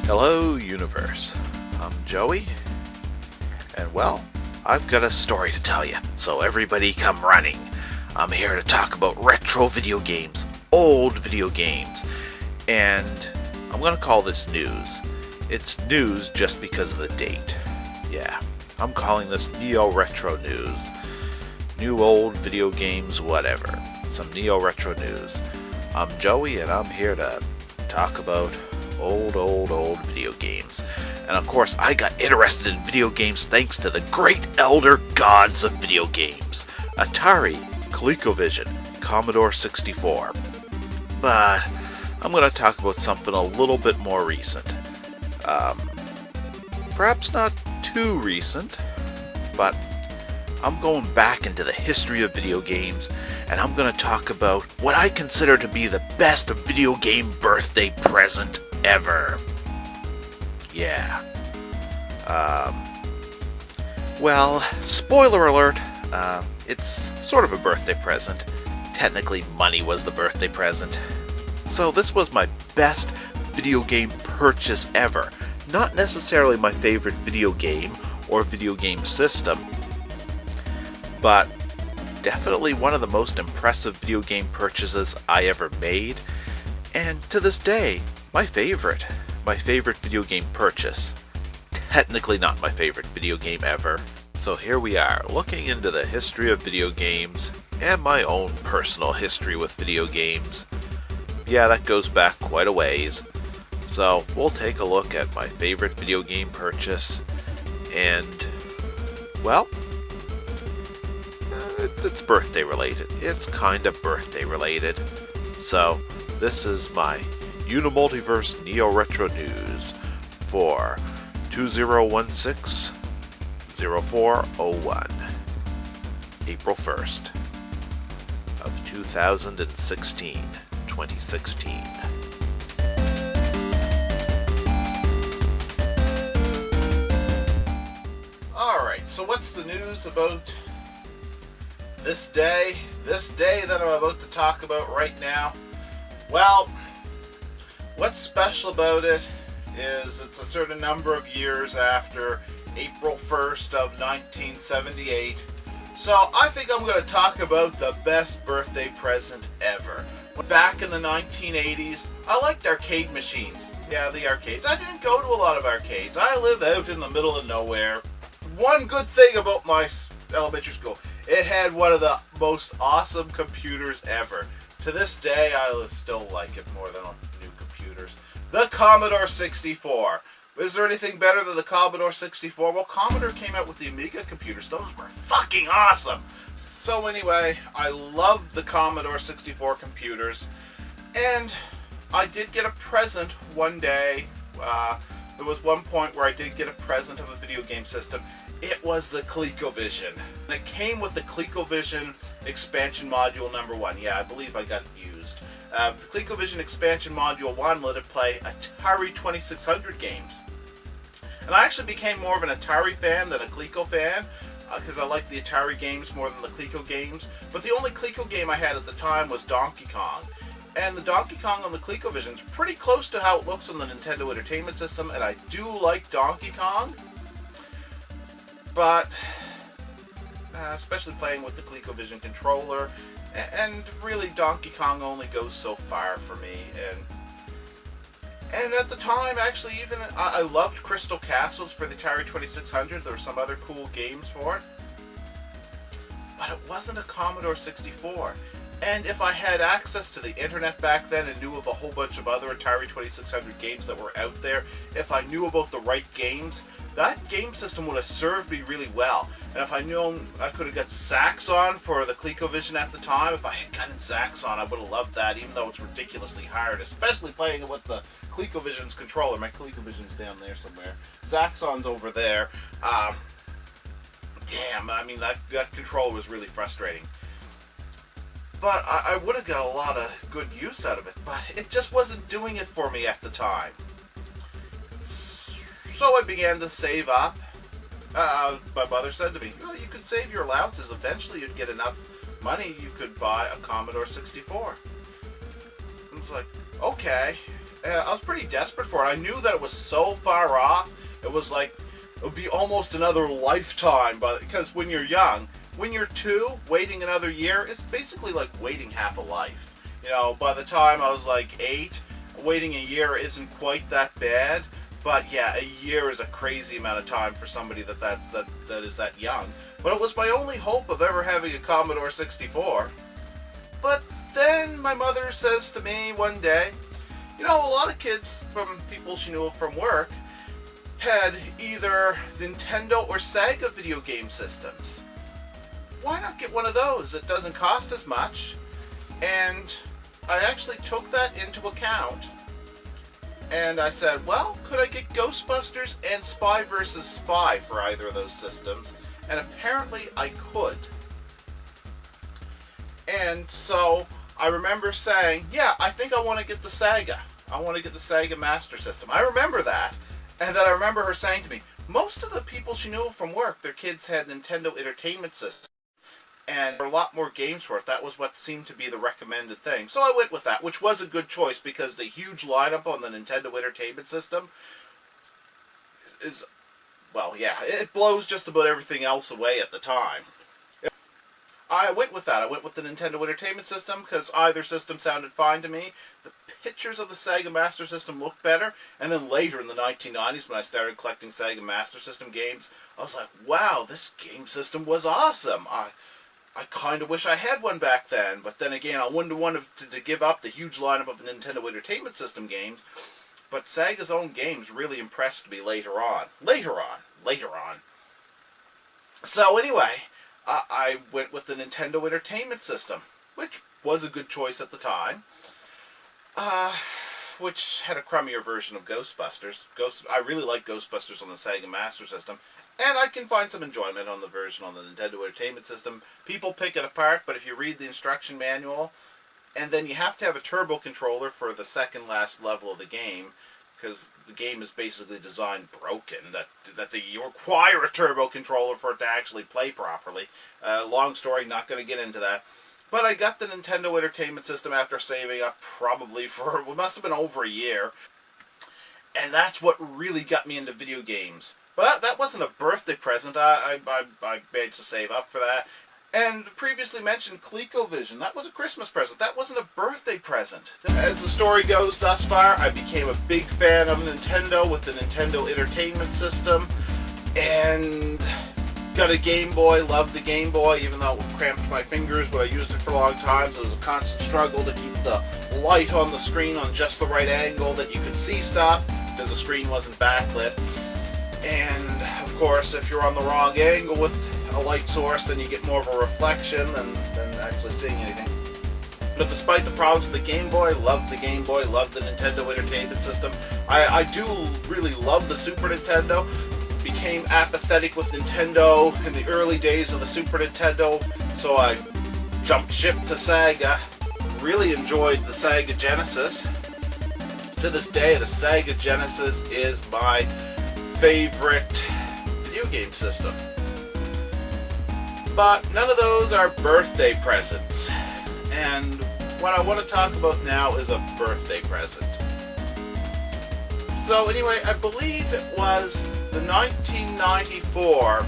Hello, Universe. I'm Joey, and well, I've got a story to tell you, so everybody come running. I'm here to talk about retro video games, old video games, and I'm gonna call this news. It's news just because of the date. Yeah, I'm calling this neo-retro news. New old video games, whatever. Some neo-retro news. I'm Joey, and I'm here to talk about old video games. And of course, I got interested in video games thanks to the great elder gods of video games: Atari, ColecoVision, Commodore 64. But I'm going to talk about something a little bit more recent. Perhaps not too recent, but I'm going back into the history of video games, and I'm going to talk about what I consider to be the best video game birthday present ever. Yeah. Well, spoiler alert, it's sort of a birthday present. Technically, money was the birthday present. So this was my best video game purchase ever. Not necessarily my favorite video game or video game system, but definitely one of the most impressive video game purchases I ever made, and to this day, my favorite video game purchase. Technically not my favorite video game ever. So here we are, looking into the history of video games, and my own personal history with video games. Yeah, that goes back quite a ways. So we'll take a look at my favorite video game purchase, and, well, it's birthday related. It's kind of birthday related. So this is my UNIMULTIVERSE Neo Retro News for 2016-0401, April 1st of 2016. Alright, so what's the news about this day that I'm about to talk about right now? Well, what's special about it is it's a certain number of years after April 1st of 1978. So I think I'm going to talk about the best birthday present ever. Back in the 1980s, I liked arcade machines. Yeah, the arcades. I didn't go to a lot of arcades. I live out in the middle of nowhere. One good thing about my elementary school, it had one of the most awesome computers ever. To this day, I still like it more than new computers. The Commodore 64. Is there anything better than the Commodore 64? Well, Commodore came out with the Amiga computers. Those were fucking awesome. So anyway, I loved the Commodore 64 computers. And I did get a present one day. There was one point where I did get a present of a video game system. It was the ColecoVision. And it came with the ColecoVision expansion module number 1. Yeah, I believe I got it used. The ColecoVision expansion module 1 let it play Atari 2600 games. And I actually became more of an Atari fan than a Coleco fan, because I liked the Atari games more than the Coleco games. But the only Coleco game I had at the time was Donkey Kong. And the Donkey Kong on the ColecoVision is pretty close to how it looks on the Nintendo Entertainment System, and I do like Donkey Kong. But, especially playing with the ColecoVision controller, and really Donkey Kong only goes so far for me. And at the time, actually, even I loved Crystal Castles for the Atari 2600. There were some other cool games for it. But it wasn't a Commodore 64. And if I had access to the internet back then and knew of a whole bunch of other Atari 2600 games that were out there, if I knew about the right games, that game system would have served me really well. And if I knew I could have got Zaxxon for the ColecoVision at the time, if I had gotten Zaxxon, I would have loved that, even though it's ridiculously hard, especially playing it with the ColecoVision's controller. My ColecoVision's down there somewhere. Zaxxon's over there. Damn, I mean, that controller was really frustrating. But I would have got a lot of good use out of it, but it just wasn't doing it for me at the time. So I began to save up. My mother said to me, well, you could save your allowances. Eventually you'd get enough money you could buy a Commodore 64. I was like, okay. and I was pretty desperate for it. I knew that it was so far off. It was like, it would be almost another lifetime, because when you're young, when you're 2, waiting another year, it's basically like waiting half a life. You know, by the time I was like 8, waiting a year isn't quite that bad. But yeah, a year is a crazy amount of time for somebody that is that young. But it was my only hope of ever having a Commodore 64. But then my mother says to me one day, you know, a lot of kids from people she knew from work had either Nintendo or Sega video game systems. Why not get one of those? It doesn't cost as much. And I actually took that into account. And I said, well, could I get Ghostbusters and Spy vs. Spy for either of those systems? And apparently I could. And so I remember saying, yeah, I think I want to get the Sega. I want to get the Sega Master System. I remember that. And then I remember her saying to me, most of the people she knew from work, their kids had Nintendo Entertainment System. And there were a lot more games for it. That was what seemed to be the recommended thing. So I went with that, which was a good choice because the huge lineup on the Nintendo Entertainment System is, well, yeah, it blows just about everything else away at the time. I went with that. I went with the Nintendo Entertainment System because either system sounded fine to me. The pictures of the Sega Master System looked better. And then later in the 1990s when I started collecting Sega Master System games, I was like, wow, this game system was awesome. I kind of wish I had one back then, but then again, I wouldn't want to give up the huge lineup of Nintendo Entertainment System games, but Sega's own games really impressed me later on. So anyway, I went with the Nintendo Entertainment System, which was a good choice at the time, which had a crummier version of Ghostbusters. I really like Ghostbusters on the Sega Master System. And I can find some enjoyment on the version on the Nintendo Entertainment System. People pick it apart, but if you read the instruction manual, and then you have to have a turbo controller for the second last level of the game, because the game is basically designed broken, that you require a turbo controller for it to actually play properly. Long story, not going to get into that. But I got the Nintendo Entertainment System after saving up probably for, it must have been over a year. And that's what really got me into video games. But that wasn't a birthday present. I managed to save up for that. And previously mentioned ColecoVision. That was a Christmas present. That wasn't a birthday present. As the story goes thus far, I became a big fan of Nintendo with the Nintendo Entertainment System. And got a Game Boy. Loved the Game Boy, even though it cramped my fingers when I used it for a long time. So it was a constant struggle to keep the light on the screen on just the right angle that you could see stuff, because the screen wasn't backlit. And, of course, if you're on the wrong angle with a light source, then you get more of a reflection than actually seeing anything. But despite the problems with the Game Boy, loved the Game Boy, loved the Nintendo Entertainment System. I do really love the Super Nintendo. Became apathetic with Nintendo in the early days of the Super Nintendo, so I jumped ship to Sega. Really enjoyed the Sega Genesis. To this day, the Sega Genesis is my favorite video game system. But none of those are birthday presents. And what I want to talk about now is a birthday present. So anyway, I believe it was the 1994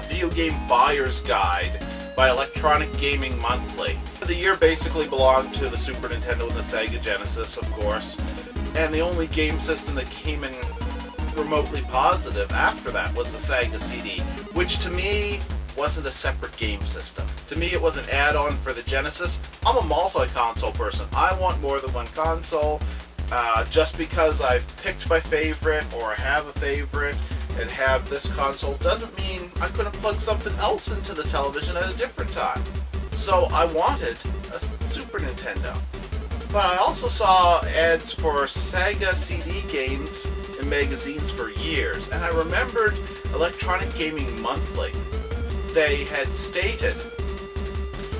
Video Game Buyer's Guide by Electronic Gaming Monthly. The year basically belonged to the Super Nintendo and the Sega Genesis, of course. And the only game system that came in remotely positive after that was the Sega CD, which to me wasn't a separate game system. To me it was an add-on for the Genesis. I'm a multi-console person. I want more than one console. Just because I've picked my favorite or have a favorite and have this console doesn't mean I couldn't plug something else into the television at a different time. So I wanted a Super Nintendo. But I also saw ads for Sega CD games in magazines for years, and I remembered Electronic Gaming Monthly. They had stated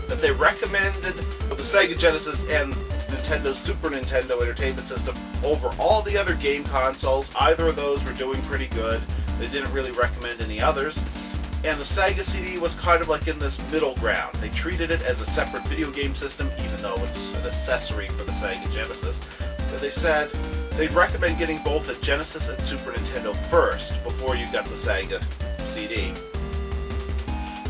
that they recommended the Sega Genesis and Nintendo Super Nintendo Entertainment System over all the other game consoles. Either of those were doing pretty good. They didn't really recommend any others. And the Sega CD was kind of like in this middle ground. They treated it as a separate video game system, even though it's an accessory for the Sega Genesis. they said they'd recommend getting both a Genesis and Super Nintendo first before you got the Sega CD.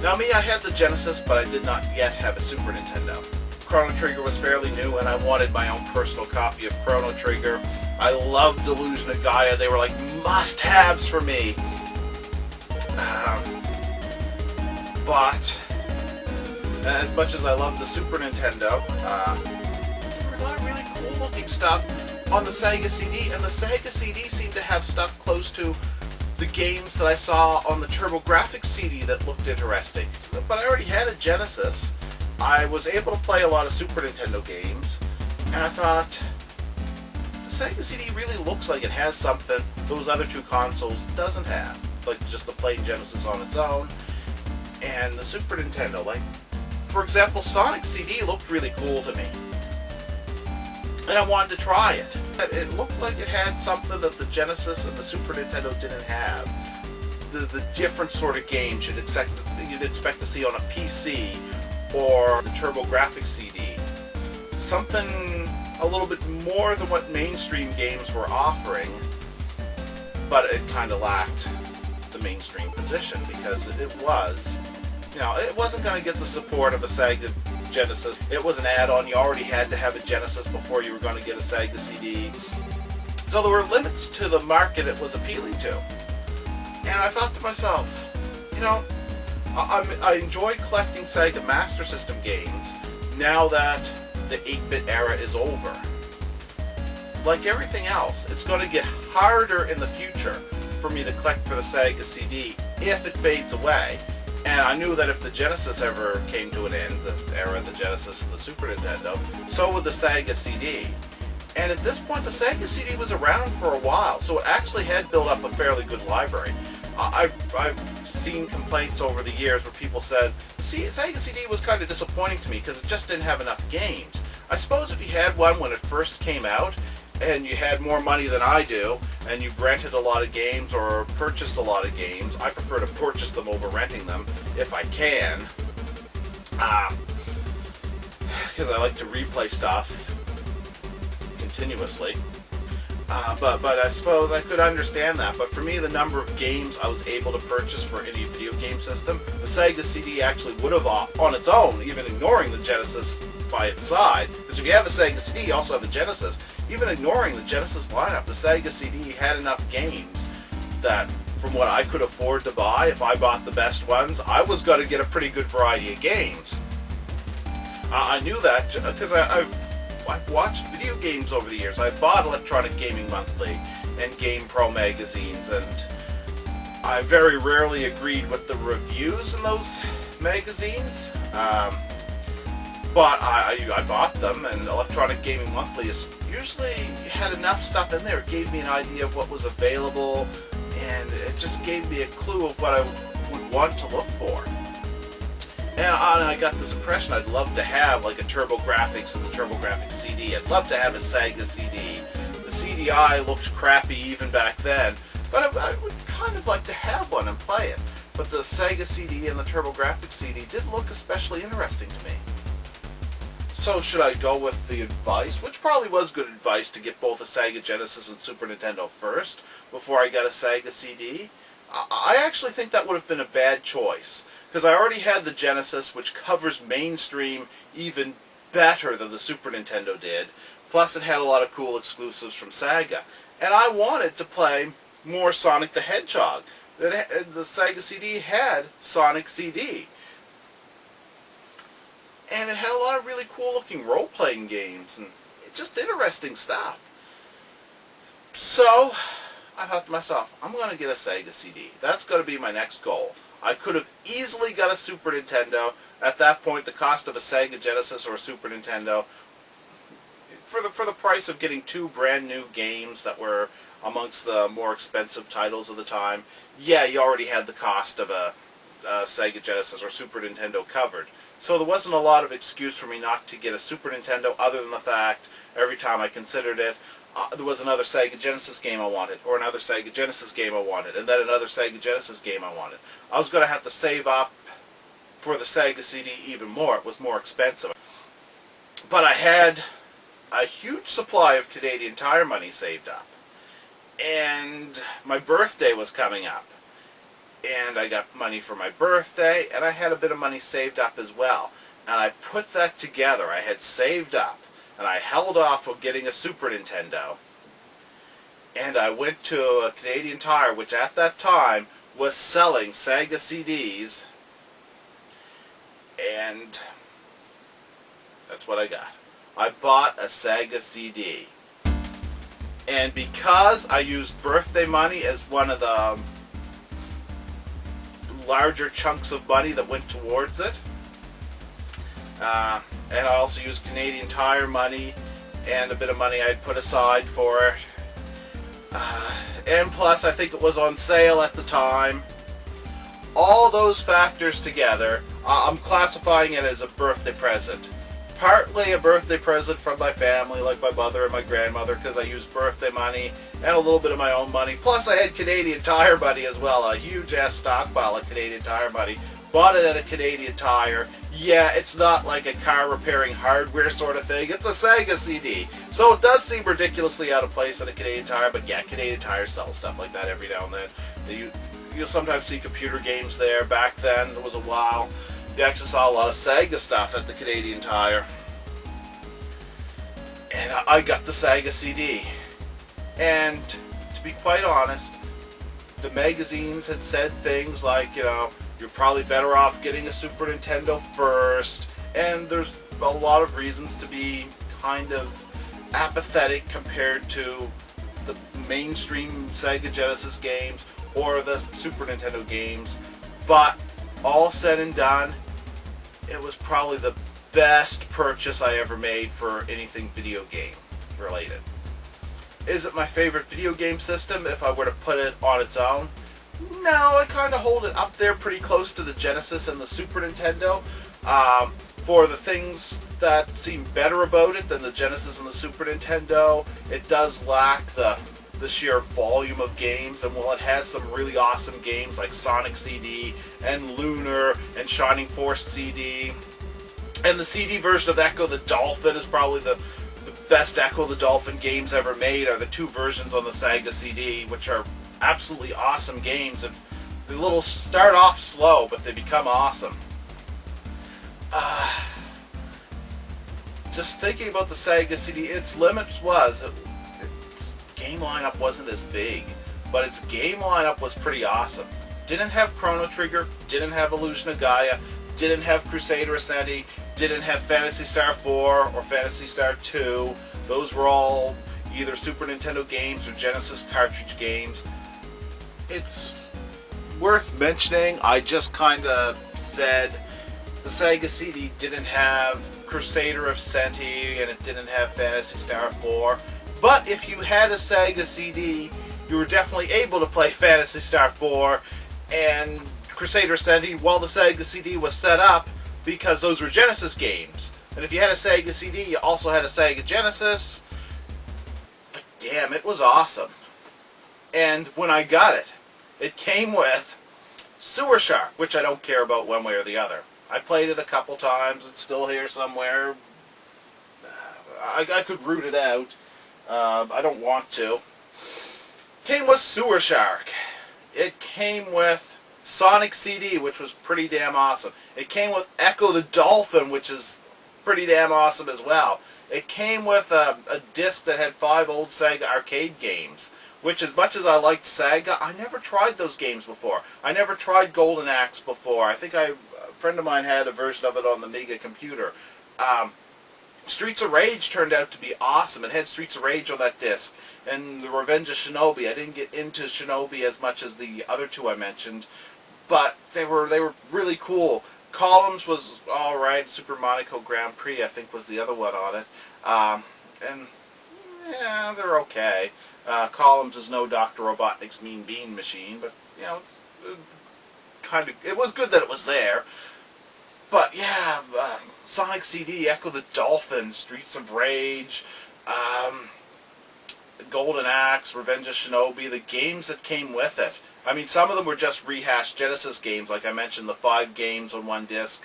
Now me, I had the Genesis, but I did not yet have a Super Nintendo. Chrono Trigger was fairly new, and I wanted my own personal copy of Chrono Trigger. I loved Illusion of Gaia. They were like must-haves for me. But as much as I loved the Super Nintendo, there were a lot of really cool-looking stuff on the Sega CD, and the Sega CD seemed to have stuff close to the games that I saw on the TurboGrafx CD that looked interesting. But I already had a Genesis. I was able to play a lot of Super Nintendo games, and I thought, the Sega CD really looks like it has something those other two consoles doesn't have. Like just the plain Genesis on its own, and the Super Nintendo. Like, for example, Sonic CD looked really cool to me, and I wanted to try it. It looked like it had something that the Genesis and the Super Nintendo didn't have. The different sort of games you'd expect to see on a PC or the TurboGrafx CD. Something a little bit more than what mainstream games were offering, but it kind of lacked the mainstream position because it was, you know, it wasn't going to get the support of a Sega Genesis. It was an add-on. You already had to have a Genesis before you were going to get a Sega CD. So there were limits to the market it was appealing to. And I thought to myself, you know, I enjoy collecting Sega Master System games now that the 8-bit era is over. Like everything else, it's going to get harder in the future for me to collect for the Sega CD if it fades away. And I knew that if the Genesis ever came to an end, the era of the Genesis and the Super Nintendo, so would the Sega CD. And at this point, the Sega CD was around for a while, so it actually had built up a fairly good library. I've seen complaints over the years where people said, see, Sega CD was kind of disappointing to me because it just didn't have enough games. I suppose if you had one when it first came out, and you had more money than I do, and you rented a lot of games or purchased a lot of games, I prefer to purchase them over renting them, if I can, because I like to replay stuff continuously. But I suppose I could understand that. But for me, the number of games I was able to purchase for any video game system, the Sega CD actually would have, on its own, even ignoring the Genesis by its side, because if you have a Sega CD, you also have a Genesis. Even ignoring the Genesis lineup, the Sega CD had enough games that, from what I could afford to buy, if I bought the best ones, I was going to get a pretty good variety of games. I knew that because I've watched video games over the years. I've bought Electronic Gaming Monthly and Game Pro magazines, and I very rarely agreed with the reviews in those magazines. But I bought them, and Electronic Gaming Monthly usually had enough stuff in there. It gave me an idea of what was available, and it just gave me a clue of what I would want to look for. And I got this impression I'd love to have like a TurboGrafx and the TurboGrafx CD. I'd love to have a Sega CD. The CDI looked crappy even back then, but I would kind of like to have one and play it. But the Sega CD and the TurboGrafx CD did look especially interesting to me. So should I go with the advice, which probably was good advice, to get both a Sega Genesis and Super Nintendo first before I got a Sega CD? I actually think that would have been a bad choice, because I already had the Genesis, which covers mainstream even better than the Super Nintendo did. Plus it had a lot of cool exclusives from Sega. And I wanted to play more Sonic the Hedgehog. The Sega CD had Sonic CD. And it had a lot of really cool looking role-playing games and just interesting stuff. So I thought to myself, I'm going to get a Sega CD. That's going to be my next goal. I could have easily got a Super Nintendo. At that point, the cost of a Sega Genesis or a Super Nintendo, for the price of getting two brand new games that were amongst the more expensive titles of the time, yeah, you already had the cost of a Sega Genesis or Super Nintendo covered. So there wasn't a lot of excuse for me not to get a Super Nintendo, other than the fact every time I considered it, there was another Sega Genesis game I wanted, or another Sega Genesis game I wanted, and then another Sega Genesis game I wanted. I was going to have to save up for the Sega CD even more. It was more expensive. But I had a huge supply of Canadian Tire money saved up. And my birthday was coming up. And I got money for my birthday, and I had a bit of money saved up as well. And I put that together. I had saved up, and I held off on getting a Super Nintendo. And I went to a Canadian Tire, which at that time was selling Sega CDs. And that's what I got. I bought a Sega CD. And because I used birthday money as one of the larger chunks of money that went towards it, and I also used Canadian Tire money and a bit of money I'd put aside for it, and plus I think it was on sale at the time. All those factors together, I'm classifying it as a birthday present. Partly a birthday present from my family, like my mother and my grandmother, because I used birthday money and a little bit of my own money. Plus I had Canadian Tire money as well, a huge ass stockpile of Canadian Tire money. Bought it at a Canadian Tire. Yeah, it's not like a car repairing hardware sort of thing. It's a Sega CD. So it does seem ridiculously out of place at a Canadian Tire, but yeah, Canadian Tire sells stuff like that every now and then. You'll sometimes see computer games there. Back then, there was a while, you actually saw a lot of Sega stuff at the Canadian Tire. And I got the Sega CD. And to be quite honest, the magazines had said things like, you know, you're probably better off getting a Super Nintendo first. And there's a lot of reasons to be kind of apathetic compared to the mainstream Sega Genesis games or the Super Nintendo games. But all said and done, it was probably the best purchase I ever made for anything video game related. Is it my favorite video game system if I were to put it on its own? No, I kind of hold it up there pretty close to the Genesis and the Super Nintendo. For the things that seem better about it than the Genesis and the Super Nintendo, it does lack the sheer volume of games, and while it has some really awesome games like Sonic CD and Lunar and Shining Force CD, and the CD version of Echo the Dolphin is probably the best Echo the Dolphin games ever made, are the two versions on the Sega CD, which are absolutely awesome games. And they start off slow, but they become awesome. Just thinking about the Sega CD, its limits was its game lineup wasn't as big, but its game lineup was pretty awesome. Didn't have Chrono Trigger, didn't have Illusion of Gaia, didn't have Crusader Ascenti, didn't have Phantasy Star 4 or Phantasy Star 2. Those were all either Super Nintendo games or Genesis cartridge games. It's worth mentioning, I just kind of said the Sega CD didn't have Crusader of Ascenti and it didn't have Phantasy Star 4. But if you had a Sega CD, you were definitely able to play Phantasy Star 4 and Crusader Ascenti while the Sega CD was set up, because those were Genesis games. And if you had a Sega CD, you also had a Sega Genesis. But damn, it was awesome. And when I got it, it came with Sewer Shark, which I don't care about one way or the other. I played it a couple times. It's still here somewhere. I could root it out. I don't want to. Came with Sewer Shark. It came with Sonic CD, which was pretty damn awesome. It came with Echo the Dolphin, which is pretty damn awesome as well. It came with a disc that had 5 old Sega arcade games, which, as much as I liked Sega, I never tried those games before. I never tried Golden Axe before. I think a friend of mine had a version of it on the Mega computer. Streets of Rage turned out to be awesome. It had Streets of Rage on that disc. And the Revenge of Shinobi. I didn't get into Shinobi as much as the other two I mentioned, but they were really cool. Columns was alright. Super Monaco Grand Prix, I think, was the other one on it. And yeah, they're okay. Columns is no Dr. Robotnik's Mean Bean Machine, but you know, it's it was good that it was there. But yeah, Sonic CD, Echo the Dolphin, Streets of Rage, Golden Axe, Revenge of Shinobi, the games that came with it. I mean, some of them were just rehashed Genesis games, like I mentioned, the 5 games on one disc.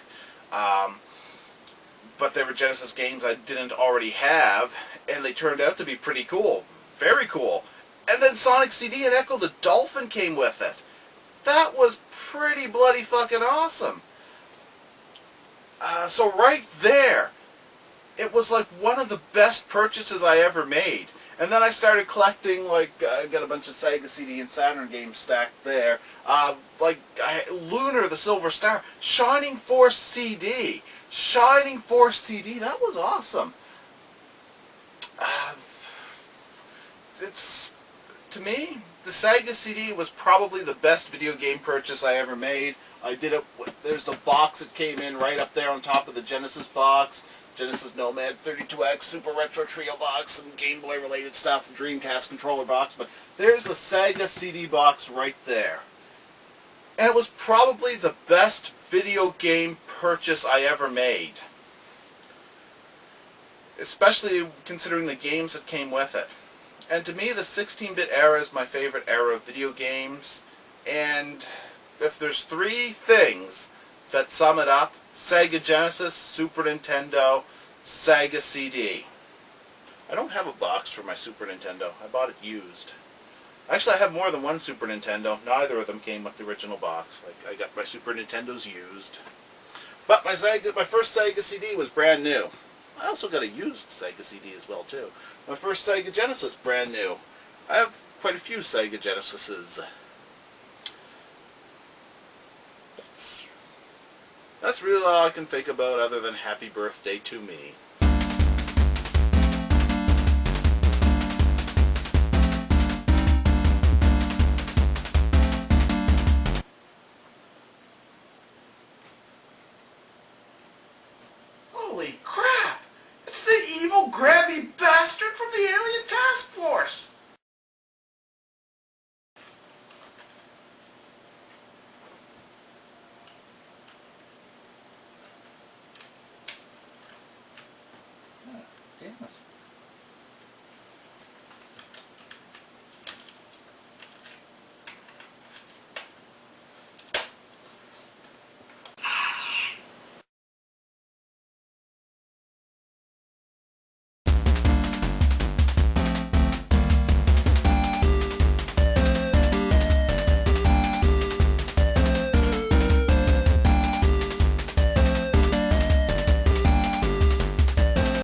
But they were Genesis games I didn't already have. and they turned out to be pretty cool. Very cool. And then Sonic CD and Echo the Dolphin came with it. That was pretty bloody fucking awesome. So right there, it was like one of the best purchases I ever made. And then I started collecting, like, I got a bunch of Sega CD and Saturn games stacked there. Lunar the Silver Star, Shining Force CD. Shining Force CD, that was awesome. To me, the Sega CD was probably the best video game purchase I ever made. I did it, there's the box that came in right up there on top of the Genesis box. Genesis Nomad 32X, Super Retro Trio box, and Game Boy related stuff, Dreamcast controller box, but there's the Sega CD box right there. And it was probably the best video game purchase I ever made. Especially considering the games that came with it. And to me, the 16-bit era is my favorite era of video games. And if there's three things that sum it up, Sega Genesis, Super Nintendo, Sega CD. I don't have a box for my Super Nintendo. I bought it used. Actually, I have more than one Super Nintendo. Neither of them came with the original box. Like, I got my Super Nintendos used. But my first Sega CD was brand new. I also got a used Sega CD as well, too. My first Sega Genesis, brand new. I have quite a few Sega Genesises. That's really all I can think about other than happy birthday to me.